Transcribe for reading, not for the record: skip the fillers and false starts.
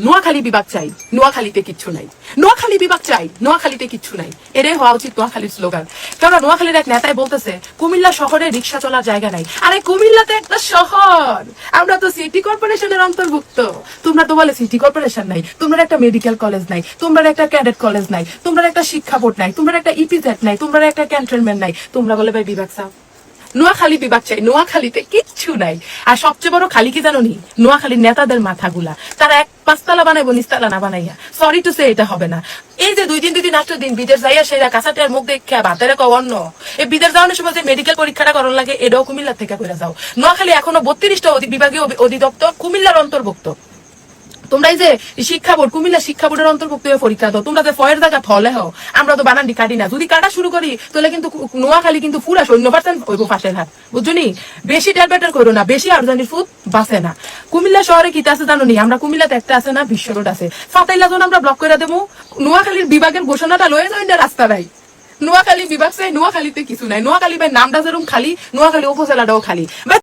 নোয়াখালী বিভাগ চাই, নোয়াখালীতে কিচ্ছু নাই। নোয়াখালী বিভাগ চাই, নোয়াখালীতে কিচ্ছু নাই। এটাই হওয়া উচিত নোয়াখালীর স্লোগান। কারণ নোয়াখালীর এক নেতাই বলতেছে কুমিল্লা শহরে রিক্সা চলার জায়গা নাই। আরে কুমিল্লাতে একটা শহর, আমরা তো সিটি কর্পোরেশনের অন্তর্ভুক্ত। তোমরা তো বলে সিটি কর্পোরেশন নাই, তোমরা একটা মেডিকেল কলেজ নাই, তোমরা একটা ক্যাডেট কলেজ নাই, তোমরা একটা শিক্ষা বোর্ড নাই, তোমরা একটা ইপিজেড নাই, তোমরা একটা ক্যান্টনমেন্ট নাই। তোমরা বলে ভাই বিভাগ চাও। নোয়াখালী বিভাগ চাই, নোয়াখালীতে কিচ্ছু নাই। আর সবচেয়ে বড় খালি কি জানো নি? নোয়াখালীর নেতাদের মাথাগুলা। তারা এক পাঁচতলা বানাইবো নিচতলা না বানাইয়া। সরি টু সে, এটা হবে না। এই যে 2 দিন 8 দিন বিদেশ যাইয়া সেরা কাঁচাটার মুখ দেখে ভাতের অন্য এই বিদেশ যাওয়ানোর সময় যে মেডিকেল পরীক্ষাটা করার লাগে, এটাও কুমিল্লা থেকে করে যাও। নোয়াখালী এখনো 32টা বিভাগীয় অধিদপ্তর কুমিল্লার অন্তর্ভুক্ত। তোমরা এই যে শিক্ষা বোর্ড, কুমিল্লা শিক্ষা বোর্ডের অন্তর্ভুক্ত হয়ে পরীক্ষা দাও। তোমরা যে ফয়ের জায়গা ফলে হও, আমরা তো বানানটি কাটি না। যদি কাটা শুরু করি তাহলে কিন্তু নোয়াখালী কিন্তু পুরা 100% হইব ফাঁসের হাত, বুঝছো নি? বেশি ট্যালবেটার করো না, বেশি আরজানির ফুট বাঁচে না। কুমিল্লা শহরে কি আছে জানো নি? আমরা কুমিল্লাতে একটা আছে না, বিশ্ব রোড আছে, ফাতাইলা যখন আমরা ব্লক করে দেবো। নোয়াখালীর বিভাগের ঘোষণাটা লয়ে যাই না, রাস্তা নাই। নোয়াখালী বিভাগ চাই, নোয়াখালীতে কিছু নাই। নোয়াখালী ভাই নামটা যেরকম খালি, নোয়াখালী উপজেলাটাও খালি।